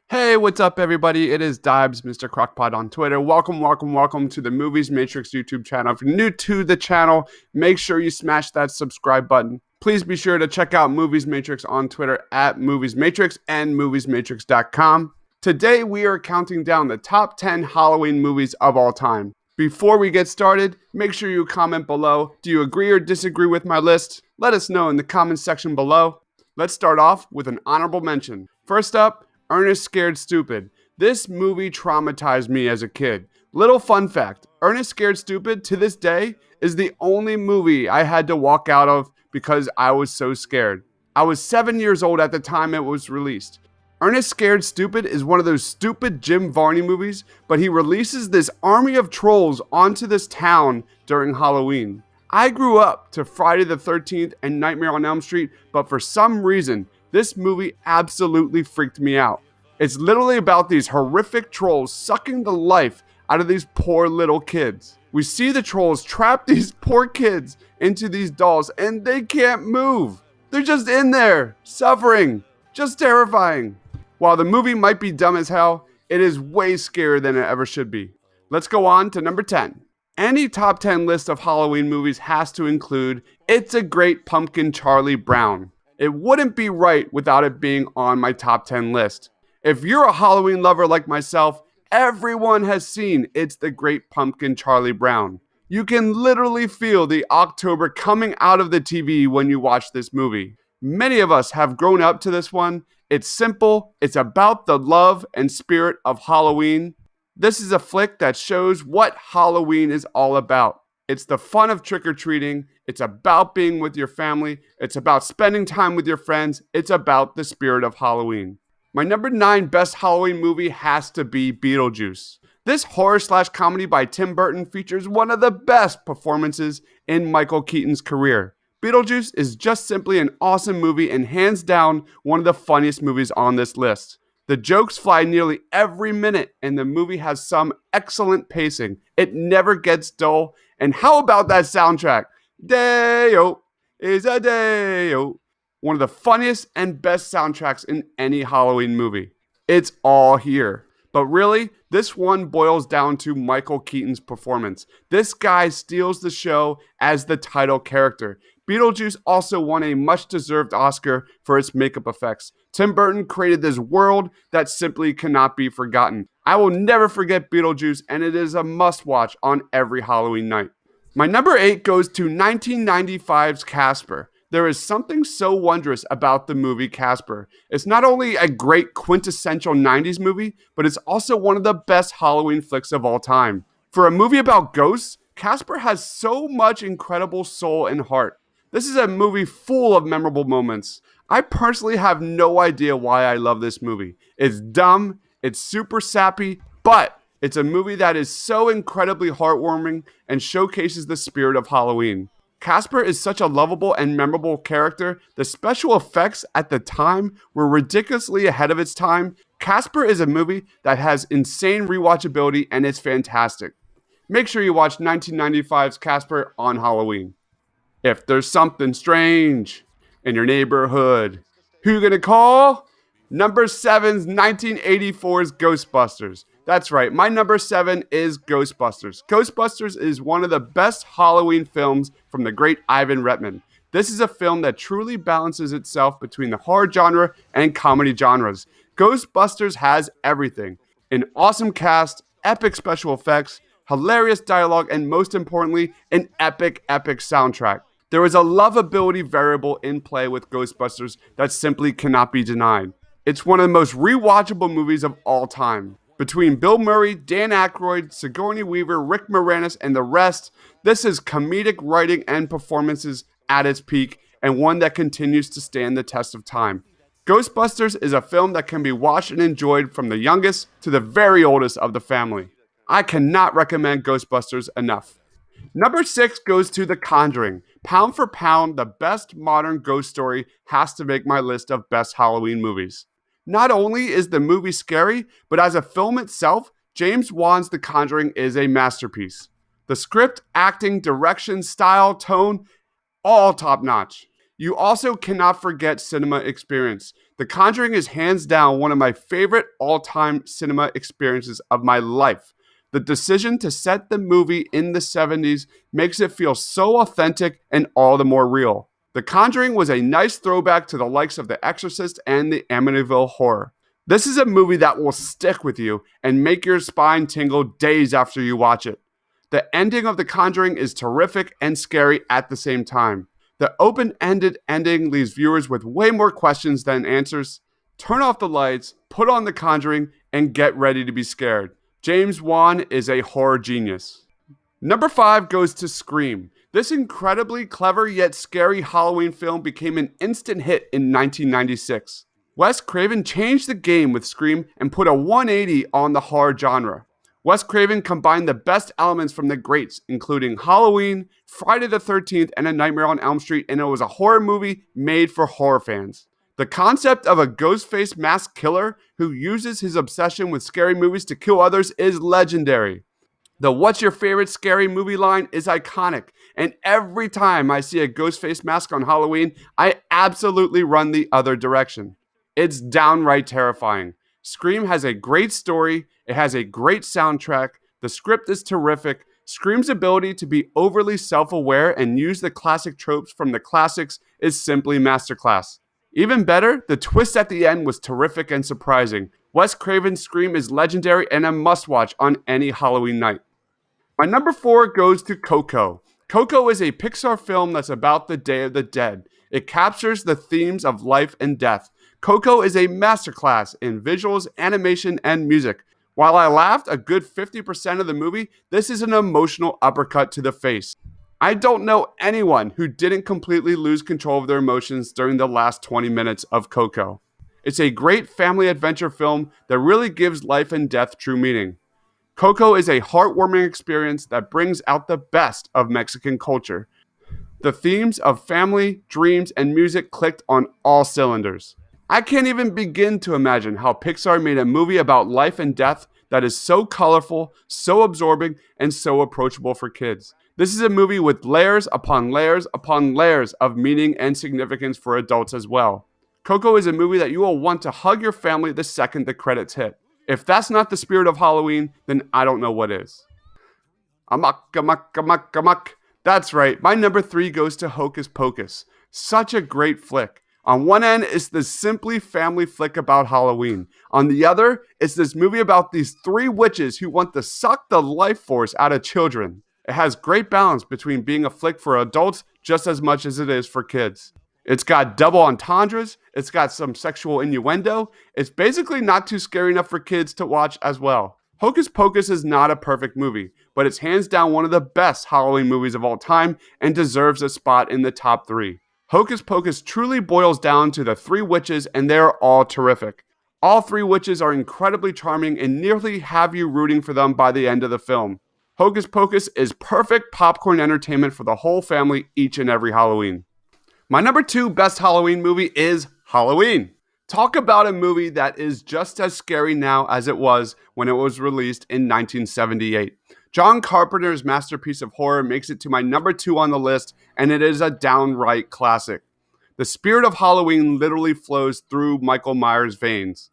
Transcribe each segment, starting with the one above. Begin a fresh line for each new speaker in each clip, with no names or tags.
Hey, what's up, everybody? It is Dibes, Mr. Crockpot on Twitter. Welcome to the Movies Matrix YouTube channel. If you're new to the channel, make sure you smash that subscribe button. Please be sure to check out Movies Matrix on Twitter at Movies Matrix and moviesmatrix.com. Today, we are counting down the top 10 Halloween movies of all time. Before we get started, make sure you comment below. Do you agree or disagree with my list? Let us know in the comment section below. Let's start off with an honorable mention. First up, Ernest Scared Stupid. This movie traumatized me as a kid. Little fun fact, Ernest Scared Stupid to this day is the only movie I had to walk out of because I was so scared. I was 7 years old at the time it was released. Ernest Scared Stupid is one of those stupid Jim Varney movies, but he releases this army of trolls onto this town during Halloween. I grew up to Friday the 13th and Nightmare on Elm Street, but for some reason, this movie absolutely freaked me out. It's literally about these horrific trolls sucking the life out of these poor little kids. We see the trolls trap these poor kids into these dolls and they can't move. They're just in there, suffering. Just terrifying. While the movie might be dumb as hell, it is way scarier than it ever should be. Let's go on to number 10. Any top 10 list of Halloween movies has to include It's a Great Pumpkin Charlie Brown. It wouldn't be right without it being on my top 10 list. If you're a Halloween lover like myself, everyone has seen It's the Great Pumpkin Charlie Brown. You can literally feel the October coming out of the TV when you watch this movie. Many of us have grown up to this one. It's simple. It's about the love and spirit of Halloween. This is a flick that shows what Halloween is all about. It's the fun of trick-or-treating. It's about being with your family. It's about spending time with your friends. It's about the spirit of Halloween. My number 9 best Halloween movie has to be Beetlejuice. This horror/comedy by Tim Burton features one of the best performances in Michael Keaton's career. Beetlejuice is just simply an awesome movie and hands down one of the funniest movies on this list. The jokes fly nearly every minute and the movie has some excellent pacing. It never gets dull. And how about that soundtrack? Day-o is a day-o. One of the funniest and best soundtracks in any Halloween movie. It's all here. But really, this one boils down to Michael Keaton's performance. This guy steals the show as the title character. Beetlejuice also won a much-deserved Oscar for its makeup effects. Tim Burton created this world that simply cannot be forgotten. I will never forget Beetlejuice, and it is a must-watch on every Halloween night. My number 8 goes to 1995's Casper. There is something so wondrous about the movie Casper. It's not only a great quintessential 90s movie, but it's also one of the best Halloween flicks of all time. For a movie about ghosts, Casper has so much incredible soul and heart. This is a movie full of memorable moments. I personally have no idea why I love this movie. It's dumb, it's super sappy, but it's a movie that is so incredibly heartwarming and showcases the spirit of Halloween. Casper is such a lovable and memorable character. The special effects at the time were ridiculously ahead of its time. Casper is a movie that has insane rewatchability and it's fantastic. Make sure you watch 1995's Casper on Halloween. If there's something strange in your neighborhood, who you gonna call? NumberSeven's 1984's Ghostbusters. That's right, my number 7 is Ghostbusters. Ghostbusters is one of the best Halloween films from the great Ivan Reitman. This is a film that truly balances itself between the horror genre and comedy genres. Ghostbusters has everything. An awesome cast, epic special effects, hilarious dialogue, and most importantly, an epic soundtrack. There is a lovability variable in play with Ghostbusters that simply cannot be denied. It's one of the most rewatchable movies of all time. Between Bill Murray, Dan Aykroyd, Sigourney Weaver, Rick Moranis, and the rest, this is comedic writing and performances at its peak, and one that continues to stand the test of time. Ghostbusters is a film that can be watched and enjoyed from the youngest to the very oldest of the family. I cannot recommend Ghostbusters enough. Number 6 goes to The Conjuring. Pound for pound, the best modern ghost story has to make my list of best Halloween movies. Not only is the movie scary, but as a film itself, James Wan's The Conjuring is a masterpiece. The script, acting, direction, style, tone, all top notch. You also cannot forget cinema experience. The Conjuring is hands down one of my favorite all-time cinema experiences of my life. The decision to set the movie in the 70s makes it feel so authentic and all the more real. The Conjuring was a nice throwback to the likes of The Exorcist and the Amityville Horror. This is a movie that will stick with you and make your spine tingle days after you watch it. The ending of The Conjuring is terrific and scary at the same time. The open-ended ending leaves viewers with way more questions than answers. Turn off the lights, put on The Conjuring, and get ready to be scared. James Wan is a horror genius. Number 5 goes to Scream. This incredibly clever yet scary Halloween film became an instant hit in 1996. Wes Craven changed the game with Scream and put a 180 on the horror genre. Wes Craven combined the best elements from the greats, including Halloween, Friday the 13th, and A Nightmare on Elm Street, and it was a horror movie made for horror fans. The concept of a ghost-faced masked killer who uses his obsession with scary movies to kill others is legendary. The "What's your favorite scary movie" line is iconic, and every time I see a ghost-faced mask on Halloween, I absolutely run the other direction. It's downright terrifying. Scream has a great story, it has a great soundtrack, the script is terrific. Scream's ability to be overly self-aware and use the classic tropes from the classics is simply masterclass. Even better, the twist at the end was terrific and surprising. Wes Craven's Scream is legendary and a must-watch on any Halloween night. My number 4 goes to Coco. Coco is a Pixar film that's about the Day of the Dead. It captures the themes of life and death. Coco is a masterclass in visuals, animation, and music. While I laughed a good 50% of the movie, this is an emotional uppercut to the face. I don't know anyone who didn't completely lose control of their emotions during the last 20 minutes of Coco. It's a great family adventure film that really gives life and death true meaning. Coco is a heartwarming experience that brings out the best of Mexican culture. The themes of family, dreams, and music clicked on all cylinders. I can't even begin to imagine how Pixar made a movie about life and death that is so colorful, so absorbing, and so approachable for kids. This is a movie with layers upon layers upon layers of meaning and significance for adults as well. Coco is a movie that you will want to hug your family the second the credits hit. If that's not the spirit of Halloween, then I don't know what is. Amok, amok, amok, amok. That's right, my number 3 goes to Hocus Pocus. Such a great flick. On one end, it's this simply family flick about Halloween. On the other, it's this movie about these 3 witches who want to suck the life force out of children. It has great balance between being a flick for adults just as much as it is for kids. It's got double entendres, it's got some sexual innuendo, it's basically not too scary enough for kids to watch as well. Hocus Pocus is not a perfect movie, but it's hands down one of the best Halloween movies of all time and deserves a spot in the top 3. Hocus Pocus truly boils down to the 3 witches, and they're all terrific. All 3 witches are incredibly charming and nearly have you rooting for them by the end of the film. Hocus Pocus is perfect popcorn entertainment for the whole family each and every Halloween. My number 2 best Halloween movie is Halloween. Talk about a movie that is just as scary now as it was when it was released in 1978. John Carpenter's masterpiece of horror makes it to my number 2 on the list, and it is a downright classic. The spirit of Halloween literally flows through Michael Myers' veins.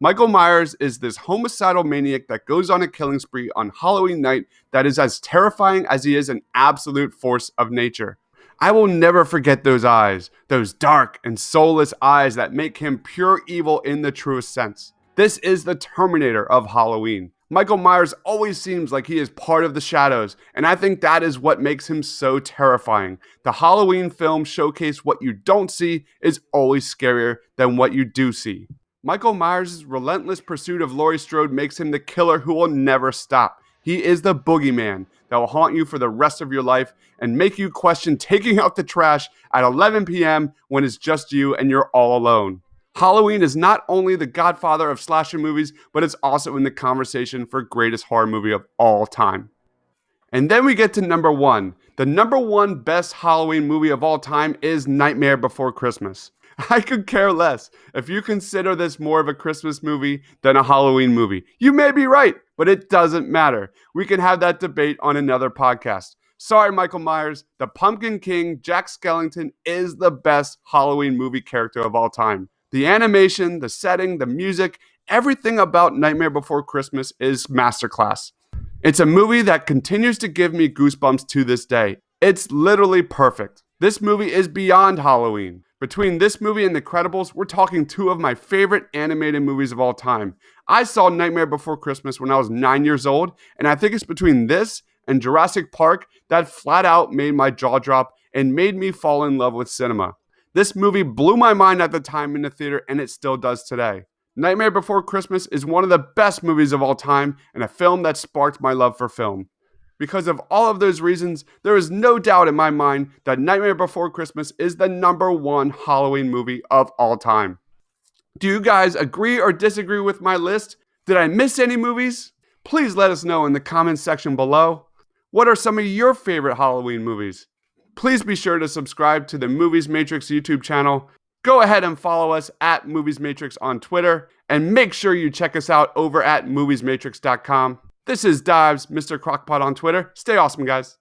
Michael Myers is this homicidal maniac that goes on a killing spree on Halloween night that is as terrifying as he is an absolute force of nature. I will never forget those eyes, those dark and soulless eyes that make him pure evil in the truest sense. This is the Terminator of Halloween. Michael Myers always seems like he is part of the shadows, and I think that is what makes him so terrifying. The Halloween film showcase what you don't see is always scarier than what you do see. Michael Myers' relentless pursuit of Laurie Strode makes him the killer who will never stop. He is the boogeyman that will haunt you for the rest of your life and make you question taking out the trash at 11 p.m. when it's just you and you're all alone. Halloween is not only the godfather of slasher movies, but it's also in the conversation for greatest horror movie of all time. And then we get to number 1. The number 1 best Halloween movie of all time is Nightmare Before Christmas. I could care less if you consider this more of a Christmas movie than a Halloween movie. You may be right, but it doesn't matter. We can have that debate on another podcast. Sorry, Michael Myers, the Pumpkin King, Jack Skellington, is the best Halloween movie character of all time. The animation, the setting, the music, everything about Nightmare Before Christmas is masterclass. It's a movie that continues to give me goosebumps to this day. It's literally perfect. This movie is beyond Halloween. Between this movie and The Incredibles, we're talking two of my favorite animated movies of all time. I saw Nightmare Before Christmas when I was 9 years old, and I think it's between this and Jurassic Park that flat out made my jaw drop and made me fall in love with cinema. This movie blew my mind at the time in the theater, and it still does today. Nightmare Before Christmas is one of the best movies of all time and a film that sparked my love for film. Because of all of those reasons, there is no doubt in my mind that Nightmare Before Christmas is the #1 Halloween movie of all time. Do you guys agree or disagree with my list? Did I miss any movies? Please let us know in the comments section below. What are some of your favorite Halloween movies? Please be sure to subscribe to the Movies Matrix YouTube channel. Go ahead and follow us at Movies Matrix on Twitter, and make sure you check us out over at moviesmatrix.com. This is Dives, Mr. Crockpot on Twitter. Stay awesome, guys.